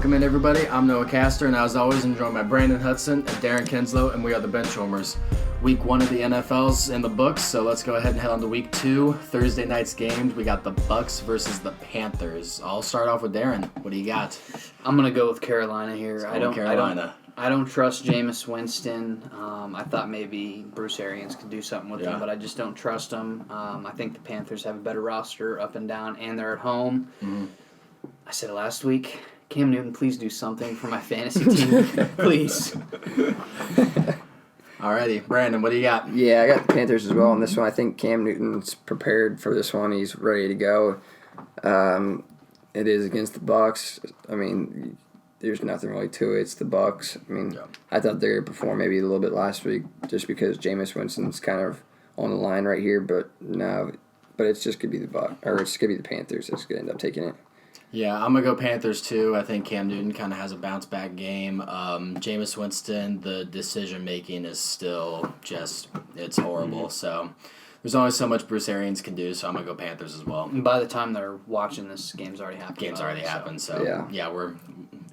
Welcome in, everybody. I'm Noah Castor, and as always, I'm joined by Brandon Hudson and Darren Kinslow, and we are the Benchwarmers. Week 1 of the NFL's in the books, so let's go ahead and head on to Week 2. Thursday night's games, we got the Bucs versus the Panthers. I'll start off with Darren. What do you got? I'm gonna go with Carolina here. I don't trust Jameis Winston. I thought maybe Bruce Arians could do something with him, but I just don't trust him. I think the Panthers have a better roster up and down, and they're at home. Mm-hmm. I said it last week. Cam Newton, please do something for my fantasy team. Please. Alrighty, Brandon, what do you got? Yeah, I got the Panthers as well on this one. I think Cam Newton's prepared for this one. He's ready to go. It is against the Bucs. I mean, there's nothing really to it. It's the Bucs. I mean, I thought they would perform maybe a little bit last week just because Jameis Winston's kind of on the line right here, but no. But it's just going to be the Bucs, or it's going to be the Panthers that's going to end up taking it. Yeah, I'm going to go Panthers too. I think Cam Newton kind of has a bounce-back game. Jameis Winston, the decision-making is still just, it's horrible. Mm-hmm. So there's only so much Bruce Arians can do, so I'm going to go Panthers as well. And by the time they're watching this, game's already happened. So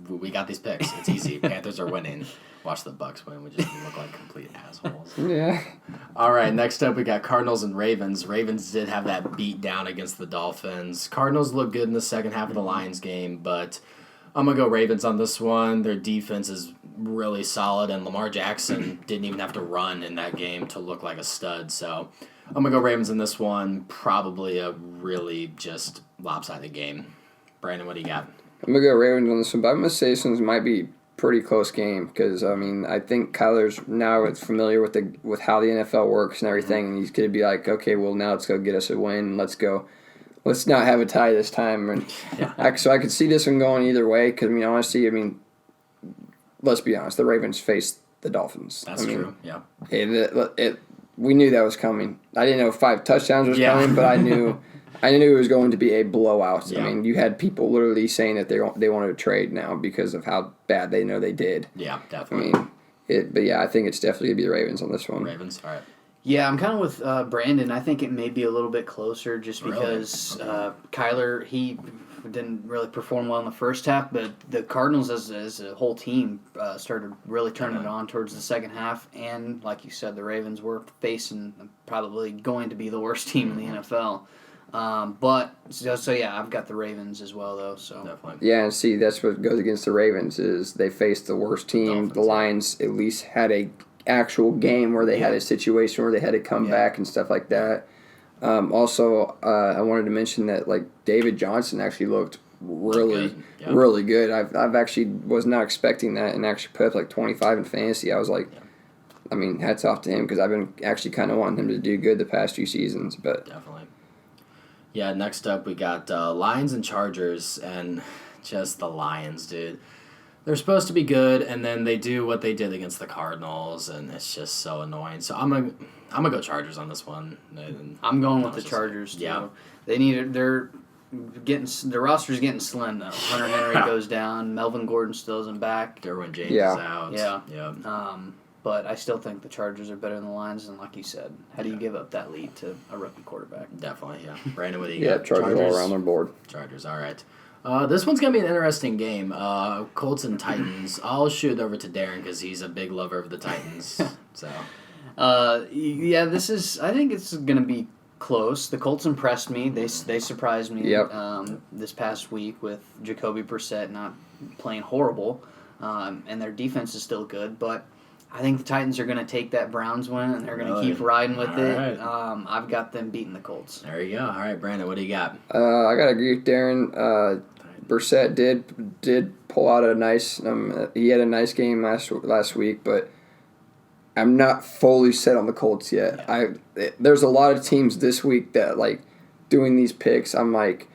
we got these picks. It's easy. Panthers are winning. Watch the Bucs win. We just look like complete assholes. Yeah. All right, next up we got Cardinals and Ravens. Ravens did have that beat down against the Dolphins. Cardinals looked good in the second half of the Lions game, but I'm going to go Ravens on this one. Their defense is really solid, and Lamar Jackson didn't even have to run in that game to look like a stud. So I'm going to go Ravens in this one. Probably a really just lopsided game. Brandon, what do you got? I'm going to go Ravens on this one, but I'm going to say this one might be pretty close game because, I mean, I think Kyler's now familiar with how the NFL works and everything, and he's going to be like, okay, well, now let's go get us a win. Let's not have a tie this time. And so I could see this one going either way because, I mean, honestly, let's be honest, the Ravens faced the Dolphins. That's true, yeah. We knew that was coming. I didn't know if 5 touchdowns was coming, but I knew it was going to be a blowout. Yeah. I mean, you had people literally saying that they wanted to trade now because of how bad they know they did. Yeah, definitely. I think it's definitely going to be the Ravens on this one. Ravens, all right. Yeah, I'm kind of with Brandon. I think it may be a little bit closer just because Kyler, he didn't really perform well in the first half, but the Cardinals as a whole team started really turning it on towards the second half. And like you said, the Ravens were facing probably going to be the worst team in the NFL. I've got the Ravens as well, though. So definitely. Yeah, and see, that's what goes against the Ravens is they faced the worst team. Dolphins, the Lions at least had a actual game where they had a situation where they had to come back and stuff like that. Also, I wanted to mention that like David Johnson actually looked really good. I've actually was not expecting that and actually put up like 25 in fantasy. I was like, I mean, hats off to him because I've been actually kind of wanting him to do good the past few seasons. But definitely. Yeah, next up we got Lions and Chargers, and just the Lions, dude. They're supposed to be good, and then they do what they did against the Cardinals, and it's just so annoying. So I'm gonna go Chargers on this one. I'm going with the Chargers too. Yeah. Their roster's getting slim though. Hunter Henry goes down. Melvin Gordon still isn't back. Derwin James is out. Yeah. But I still think the Chargers are better than the Lions, and like you said, how do you give up that lead to a rookie quarterback? Definitely, yeah. Brandon, what do you got? Chargers all around their board. Chargers, all right. This one's going to be an interesting game. Colts and Titans. I'll shoot over to Darren because he's a big lover of the Titans. So, I think it's going to be close. The Colts impressed me. They surprised me this past week with Jacoby Brissett not playing horrible, and their defense is still good, but I think the Titans are going to take that Browns win, and they're going to keep riding with it. Right. I've got them beating the Colts. There you go. All right, Brandon, what do you got? I got to agree with Darren. Brissett did pull out a nice he had a nice game last week, but I'm not fully set on the Colts yet. Yeah. There's a lot of teams this week that, like, doing these picks, I'm like,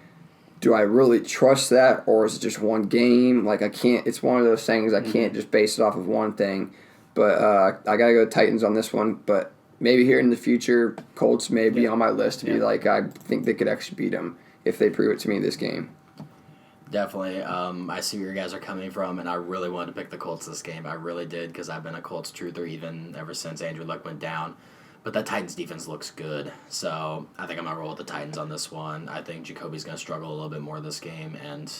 do I really trust that, or is it just one game? Like, I can't – it's one of those things I can't just base it off of one thing. But I got to go Titans on this one. But maybe here in the future, Colts may be on my list to be like, I think they could actually beat them if they prove it to me this game. Definitely. I see where you guys are coming from, and I really wanted to pick the Colts this game. I really did because I've been a Colts truther even ever since Andrew Luck went down. But that Titans defense looks good. So I think I'm going to roll with the Titans on this one. I think Jacoby's going to struggle a little bit more this game. And,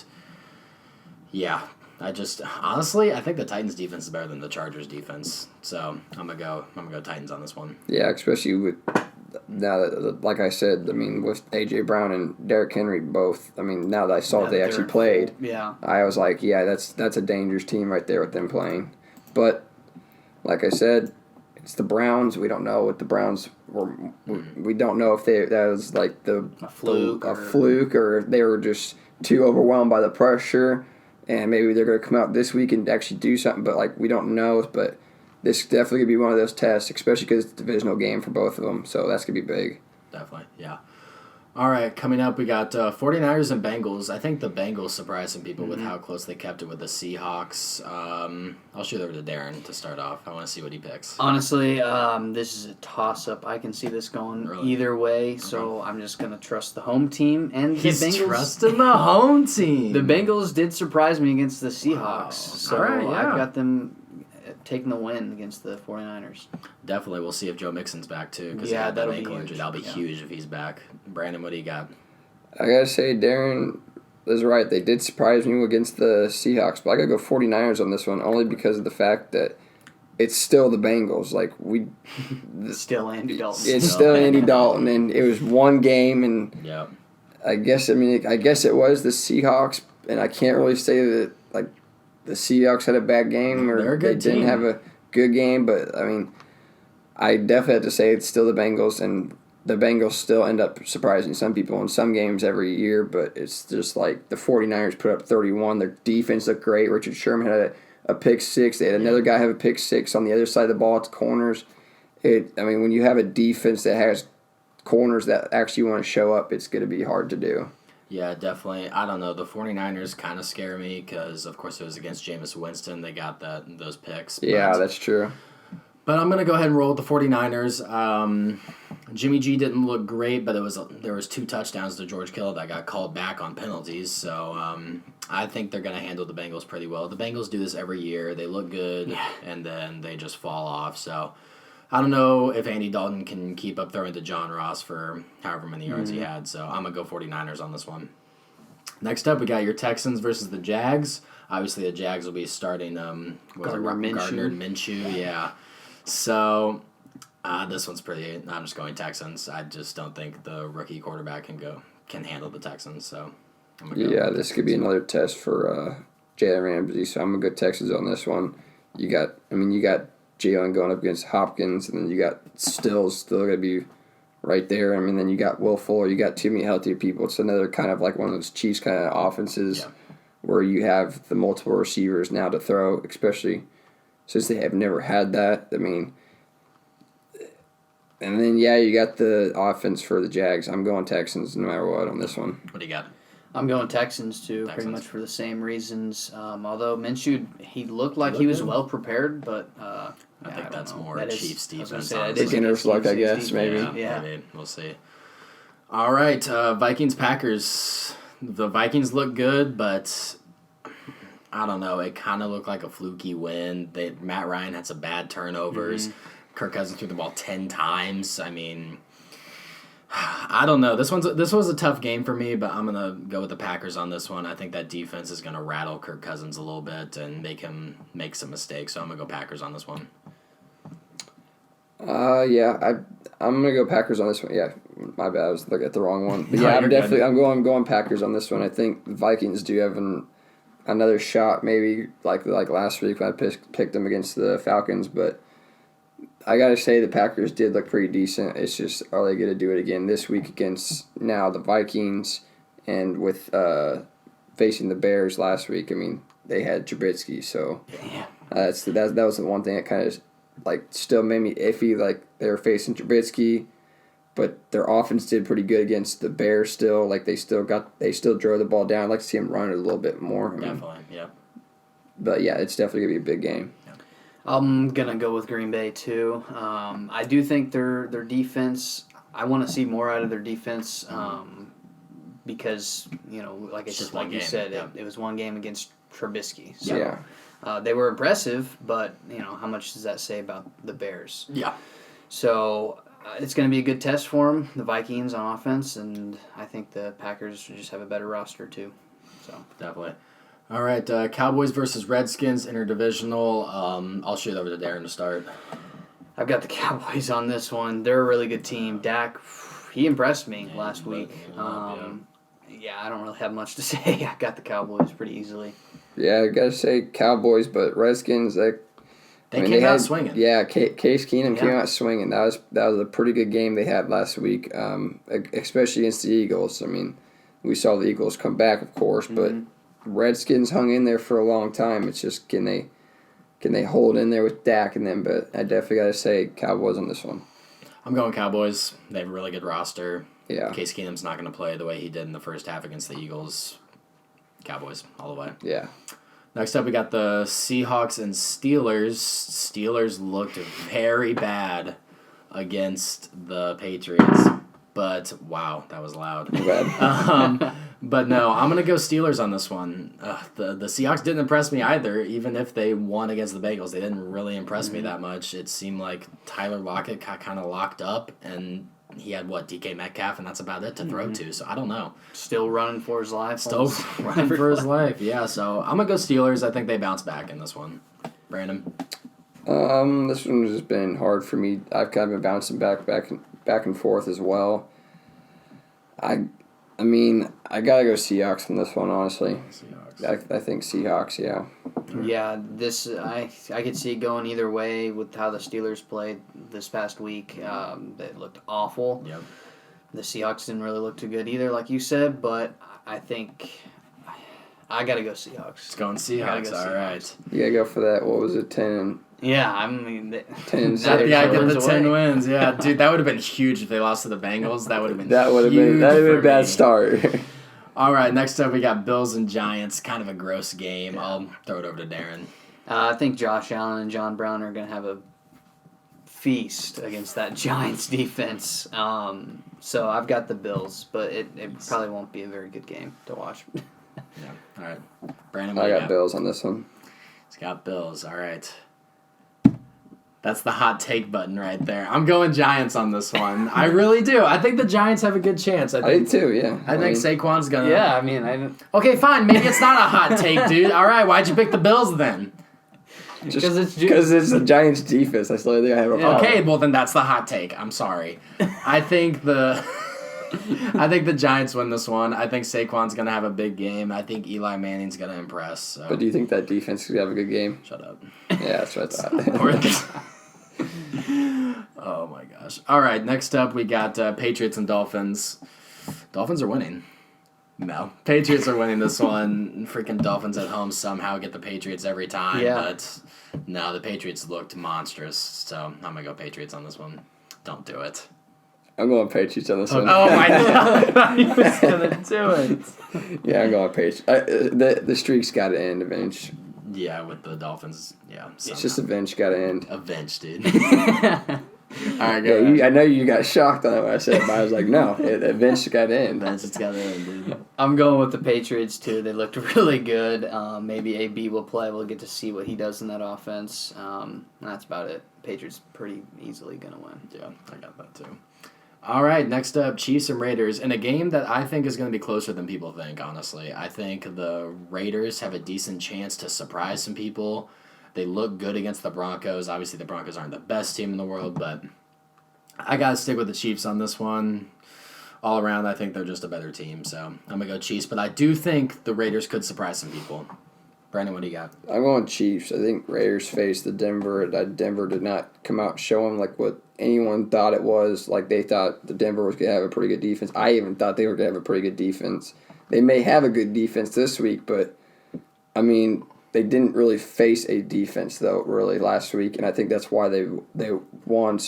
yeah, Honestly, I think the Titans defense is better than the Chargers defense. So I'm gonna go Titans on this one. Yeah, especially with now that, like I said, I mean, with A.J. Brown and Derrick Henry both, I mean, now that I saw what they actually played, I was like, yeah, that's a dangerous team right there with them playing. But, like I said, it's the Browns. We don't know what the Browns were. We don't know if that was like a fluke or if they were just too overwhelmed by the pressure, and maybe they're going to come out this week and actually do something, but, like, we don't know. But this definitely could be one of those tests, especially because it's a divisional game for both of them. So that's going to be big. Definitely, yeah. All right, coming up, we got 49ers and Bengals. I think the Bengals surprised some people with how close they kept it with the Seahawks. I'll shoot over to Darren to start off. I want to see what he picks. Honestly, this is a toss-up. I can see this going either way, so I'm just going to trust the home team. And He's the Bengals, trusting the home team. The Bengals did surprise me against the Seahawks, Wow. so All right, yeah. I've got them taking the win against the 49ers. Definitely. We'll see if Joe Mixon's back, too, because Yeah, he had that that'll be ankle huge. injury. That'll be Yeah. huge if he's back. Brandon, what do you got? I got to say, Darren is right. They did surprise me against the Seahawks, but I got to go 49ers on this one only because of the fact that it's still the Bengals. Like, Still Andy Dalton. It's still Andy Dalton, and it was one game, and Yeah. I guess it was the Seahawks, and I can't really say that, like, the Seahawks had a bad game or They're a good they didn't team. have a good game, but, I mean, I definitely have to say it's still the Bengals, and the Bengals still end up surprising some people in some games every year, but it's just like the 49ers put up 31. Their defense looked great. Richard Sherman had a pick six. They had another guy have a pick six on the other side of the ball at the corners. When you have a defense that has corners that actually want to show up, it's going to be hard to do. Yeah, definitely. I don't know. The 49ers kind of scare me because, of course, it was against Jameis Winston. They got those picks. Yeah, that's true. But I'm going to go ahead and roll with the 49ers. Jimmy G didn't look great, but there was 2 touchdowns to George Kittle that got called back on penalties. So I think they're going to handle the Bengals pretty well. The Bengals do this every year. They look good, and then they just fall off. So I don't know if Andy Dalton can keep up throwing to John Ross for however many yards he had. So I'm going to go 49ers on this one. Next up, we got your Texans versus the Jags. Obviously, the Jags will be starting Gardner Minshew. Yeah. So this one's pretty. I'm just going Texans. I just don't think the rookie quarterback can handle the Texans. So I'm gonna go. Yeah, this could be another test for Jalen Ramsey. So I'm gonna go Texans on this one. You got Jalen going up against Hopkins, and then you got Stills still gonna be right there. I mean, then you got Will Fuller. You got too many healthy people. It's another kind of like one of those Chiefs kind of offenses where you have the multiple receivers now to throw, especially since they have never had that. I mean, and then, you got the offense for the Jags. I'm going Texans no matter what on this one. What do you got? I'm going Texans, too, pretty much for the same reasons. Although Minshew, he looked like he was well prepared, but I think that's know. more Chiefs defense. Beginner's luck, I guess, maybe. Yeah. Maybe. We'll see. All right, Vikings-Packers. The Vikings look good, but I don't know. It kind of looked like a fluky win. Matt Ryan had some bad turnovers. Kirk Cousins threw the ball 10 times. I mean, I don't know. This was a tough game for me, but I'm gonna go with the Packers on this one. I think that defense is gonna rattle Kirk Cousins a little bit and make him make some mistakes. So I'm gonna go Packers on this one. I'm gonna go Packers on this one. Yeah, my bad. I was looking at the wrong one. But No, I'm you're definitely good. I'm going Packers on this one. I think the Vikings do have another shot, maybe like last week when I picked them against the Falcons. But I gotta say the Packers did look pretty decent. It's just, are they gonna do it again this week against now the Vikings, and with facing the Bears last week? I mean, they had Trubisky, so that was the one thing that kind of still made me iffy. Like, they were facing Trubisky, but their offense did pretty good against the Bears still. Like, they still drove the ball down. I'd like to see them run it a little bit more. Definitely, yeah. But yeah, it's definitely gonna be a big game. I'm gonna go with Green Bay too. I do think their defense. I want to see more out of their defense because like you said, it was one game against Trubisky. So, they were aggressive, but how much does that say about the Bears? Yeah. So it's going to be a good test for them, the Vikings on offense, and I think the Packers just have a better roster too. So Definitely. All right, Cowboys versus Redskins, interdivisional. I'll shoot over to Darren to start. I've got the Cowboys on this one. They're a really good team. Dak, he impressed me last week. Yeah, I don't really have much to say. I got the Cowboys pretty easily. Yeah, I gotta say Cowboys, but Redskins, They came out swinging. Yeah, Case Keenum came out swinging. That was a pretty good game they had last week, especially against the Eagles. I mean, we saw the Eagles come back, of course, but Redskins hung in there for a long time. It's just can they hold in there with Dak and them? But I definitely gotta say Cowboys on this one. I'm going Cowboys. They have a really good roster. Yeah. Case Keenum's not going to play the way he did in the first half against the Eagles. Cowboys all the way. Yeah. Next up, we got the Seahawks and Steelers. Steelers looked very bad against the Patriots, but wow, that was loud. But no, I'm going to go Steelers on this one. The Seahawks didn't impress me either, even if they won against the Bengals. They didn't really impress me that much. It seemed like Tyler Lockett got kind of locked up, and he had, DK Metcalf, and that's about it to throw to, so I don't know. Still running for his life. Still running for his life, yeah. So I'm going to go Steelers. I think they bounce back in this one. Brandon? This one has been hard for me. I've kind of been bouncing back and forth as well. I mean, I gotta go Seahawks on this one, honestly. Seahawks. I think Seahawks, yeah. Yeah, this I could see it going either way with how the Steelers played this past week. They looked awful. Yep. The Seahawks didn't really look too good either, like you said, but I think I gotta go Seahawks. It's going Seahawks, all right. You gotta go for that. What was it, 10? Yeah, I mean... 10 Yeah, I get the 10 away. wins. Yeah, dude, that would have been huge if they lost to the Bengals. That would have been That would have huge been a for bad me. start. All right, next up we got Bills and Giants. Kind of a gross game. I'll throw it over to Darren. I think Josh Allen and John Brown are going to have a feast against that Giants defense. So I've got the Bills, but it probably won't be a very good game to watch. Yeah. All right. Brandon, what I do you got Bills on this one. He's got Bills. All right. That's the hot take button right there. I'm going Giants on this one. I really do. I think the Giants have a good chance. I do too, yeah. I think Saquon's going to... Yeah, I mean... Okay, fine. Maybe it's not a hot take, dude. All right, why'd you pick the Bills then? Because it's the Giants' defense. That's the only thing I have a problem. Okay, well then that's the hot take. I'm sorry. I think the Giants win this one. I think Saquon's gonna have a big game. I think Eli Manning's gonna impress. So. But do you think that defense is gonna have a good game? Shut up. Yeah, that's what I thought. Oh my gosh. All right, next up we got Patriots and Dolphins. Dolphins are winning. No. Patriots are winning this one. Freaking Dolphins at home somehow get the Patriots every time. Yeah. But no, the Patriots looked monstrous. So I'm going to go Patriots on this one. Don't do it. I'm going Patriots on this one. Oh my God. He was going to do it. Yeah, I'm going Patriots. The streak's got to end eventually. Yeah, with the Dolphins. Yeah. It's just eventually got to end. Dude. All right, go ahead. I know you got shocked on it when I said it, but I was like, no, it eventually got to end. It's got to end, dude. I'm going with the Patriots, too. They looked really good. Maybe AB will play. We'll get to see what he does in that offense. That's about it. Patriots pretty easily going to win. Yeah, I got that, too. All right, next up, Chiefs and Raiders. In a game that I think is going to be closer than people think, honestly. I think the Raiders have a decent chance to surprise some people. They look good against the Broncos. Obviously, the Broncos aren't the best team in the world, but I got to stick with the Chiefs on this one. All around, I think they're just a better team, so I'm going to go Chiefs. But I do think the Raiders could surprise some people. Brandon, what do you got? I'm going Chiefs. I think Raiders faced the Denver. Denver did not come out showing like what anyone thought it was. Like they thought the Denver was going to have a pretty good defense. I even thought they were going to have a pretty good defense. They may have a good defense this week, but I mean, they didn't really face a defense though really last week, and I think that's why they won.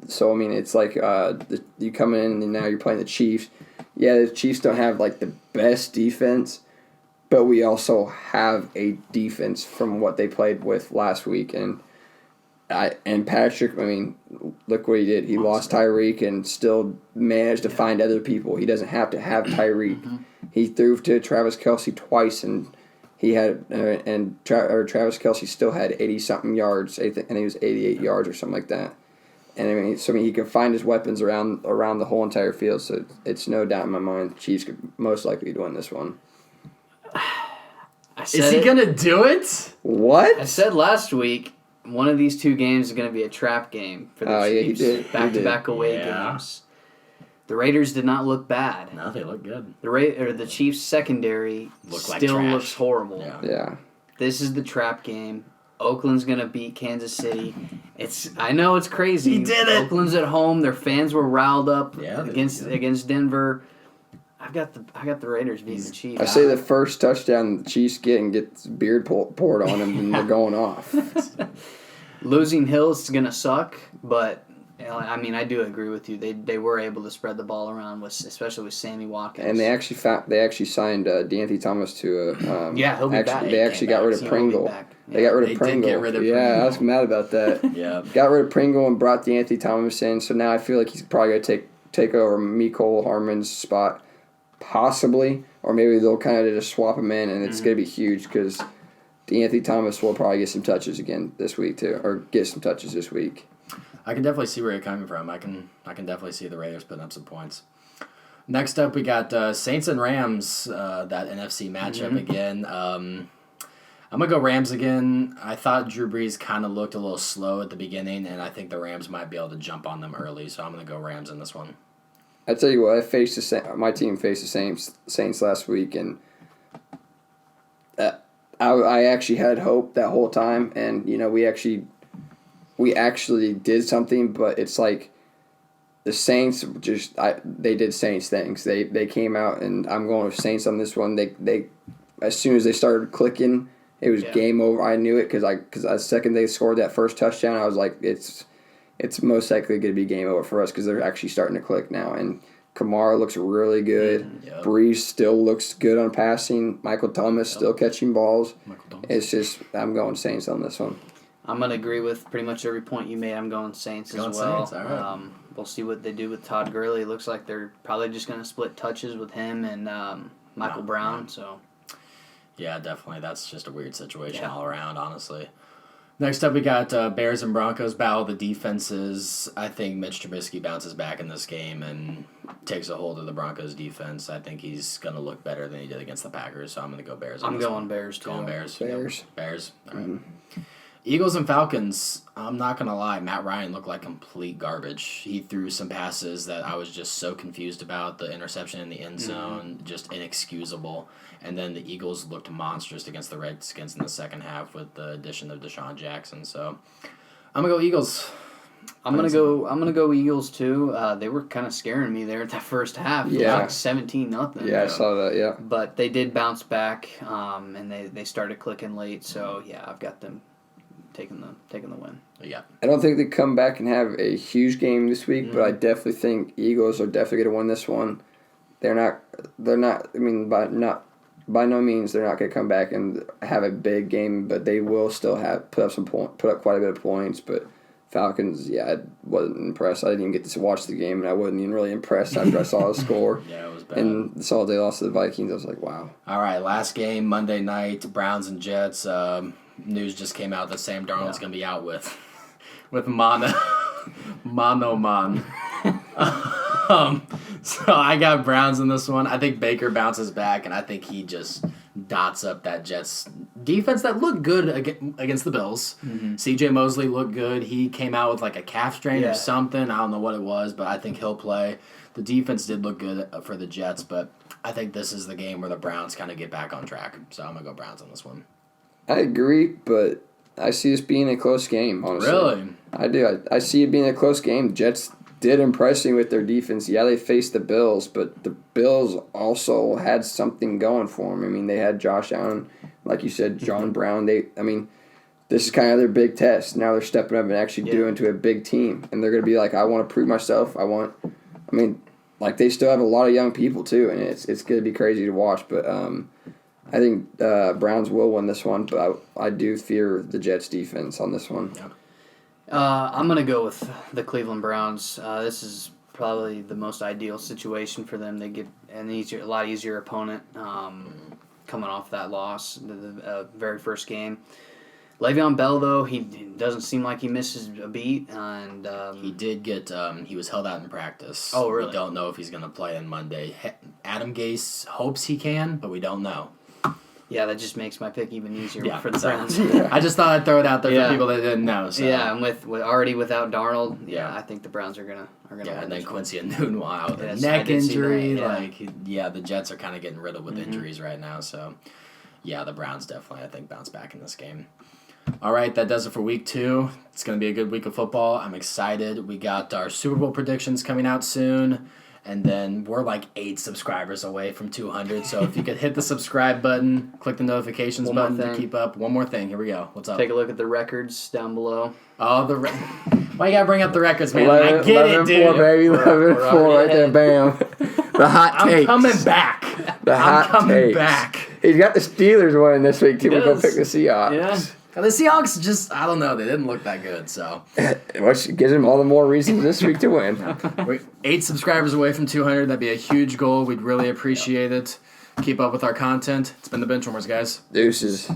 So I mean, it's like you come in and now you're playing the Chiefs. Yeah, the Chiefs don't have like the best defense, but we also have a defense from what they played with last week, and Patrick. I mean, look what he did. He lost Tyreek and still managed to find other people. He doesn't have to have Tyreek. He threw to Travis Kelce twice, and he had Travis Kelce still had 80-something yards. I think he was 88 yards or something like that. And I mean, he could find his weapons around the whole entire field. So it's no doubt in my mind, the Chiefs could most likely win this one. Is he going to do it? What? I said last week one of these two games is going to be a trap game for the Chiefs. Yeah, he did. Back-to-back away games. The Raiders did not look bad. No, they look good. The Chiefs secondary still looks horrible. Yeah. This is the trap game. Oakland's gonna beat Kansas City. I know it's crazy. He did it. Oakland's at home. Their fans were riled up against Denver. I got the Raiders beating the Chiefs. I say the first touchdown the Chiefs get and gets beard poured on them, and they're going off. Losing Hill is gonna suck, but I mean, I do agree with you. They were able to spread the ball around, especially with Sammy Watkins. And they actually signed D'Anthony Thomas to a. He'll be back. They actually got rid of Pringle. They got rid of Pringle. Did get rid of Pringle. Yeah, I was mad about that. Yeah. Got rid of Pringle and brought D'Anthony Thomas in, so now I feel like he's probably going to take over Mecole Hardman's spot, possibly, or maybe they'll kind of just swap him in, and it's going to be huge because D'Anthony Thomas will probably get some touches again this week too, or get some touches this week. I can definitely see where you're coming from. I can definitely see the Raiders putting up some points. Next up, we got Saints and Rams, that NFC matchup again. I'm going to go Rams again. I thought Drew Brees kind of looked a little slow at the beginning, and I think the Rams might be able to jump on them early, so I'm going to go Rams in this one. I tell you what, my team faced the Saints last week, and I actually had hope that whole time, and we actually did something, but it's like the Saints they did Saints things. They came out, and I'm going with Saints on this one. They as soon as they started clicking, it was game over. I knew it because the second they scored that first touchdown, I was like, it's most likely going to be game over for us because they're actually starting to click now. And Kamara looks really good. Breeze still looks good on passing. Michael Thomas still catching balls. It's just I'm going Saints on this one. I'm going to agree with pretty much every point you made. I'm going Saints as well. Saints, all right. We'll see what they do with Todd Gurley. It looks like they're probably just going to split touches with him and Michael Brown. So, yeah, definitely. That's just a weird situation all around, honestly. Next up, we got Bears and Broncos battle of the defenses. I think Mitch Trubisky bounces back in this game and takes a hold of the Broncos defense. I think he's going to look better than he did against the Packers, so I'm going to go Bears. I'm going Bears, too. Going Bears. Bears. All right. Mm-hmm. Eagles and Falcons, I'm not going to lie, Matt Ryan looked like complete garbage. He threw some passes that I was just so confused about. The interception in the end zone, just inexcusable. And then the Eagles looked monstrous against the Redskins in the second half with the addition of Deshaun Jackson. So I'm going to go Eagles. I'm gonna go Eagles too. They were kind of scaring me there at that first half. Yeah, like 17-0. Yeah, I saw that. Yeah, but they did bounce back, and they started clicking late. So yeah, I've got them taking the win. Yeah, I don't think they come back and have a huge game this week, but I definitely think Eagles are definitely going to win this one. They're not. I mean, by no means they're not going to come back and have a big game, but they will still put up quite a bit of points. But Falcons, I wasn't impressed. I didn't even get to watch the game, and I wasn't even really impressed after I saw the score. Yeah, it was bad. And saw they lost to the Vikings. I was like, wow. All right, last game, Monday night, Browns and Jets. News just came out that Sam Darnold's going to be out with mono man. So I got Browns in this one. I think Baker bounces back, and I think he just dots up that Jets defense that looked good against the Bills. C.J. Mosley looked good. He came out with like a calf strain or something. I don't know what it was, but I think he'll play. The defense did look good for the Jets, but I think this is the game where the Browns kind of get back on track. So I'm going to go Browns on this one. I agree, but I see this being a close game, honestly. Really? I do. I see it being a close game. Jets did impress me with their defense. Yeah, they faced the Bills, but the Bills also had something going for them. I mean, they had Josh Allen, like you said, John Brown. This is kind of their big test. Now they're stepping up and actually doing to a big team, and they're going to be like, I want to prove myself. They still have a lot of young people too, and it's going to be crazy to watch, but I think Browns will win this one, but I do fear the Jets' defense on this one. Yep. I'm going to go with the Cleveland Browns. This is probably the most ideal situation for them. They get a lot easier opponent coming off that loss, the very first game. Le'Veon Bell, though, he doesn't seem like he misses a beat. And he did get he was held out in practice. Oh, really? We don't know if he's going to play on Monday. Adam Gase hopes he can, but we don't know. Yeah, that just makes my pick even easier for the so, Browns. I just thought I'd throw it out there for people that didn't know. So. Yeah, and with already without Darnold, I think the Browns are gonna win. And then Quincy Enunwa with a Yes, neck injury. that, The Jets are kind of getting riddled with injuries right now. So, the Browns definitely, I think, bounce back in this game. All right, that does it for week 2. It's going to be a good week of football. I'm excited. We got our Super Bowl predictions coming out soon. And then we're like 8 subscribers away from 200. So if you could hit the subscribe button, click the notifications button to keep up. One more thing. Here we go. What's up? Take a look at the records down below. Oh, why you got to bring up the records, man? 11, I get 11, it, dude. 4, baby. 11-4 right there. Bam. The hot takes. I'm coming back. I'm coming back. He's got the Steelers winning this week, too. We're going to pick the Seahawks. Yeah. The Seahawks just, I don't know, they didn't look that good, so. Which gives them all the more reasons this week to win. We're 8 subscribers away from 200. That'd be a huge goal. We'd really appreciate it. Keep up with our content. It's been the Benchwarmers, guys. Deuces.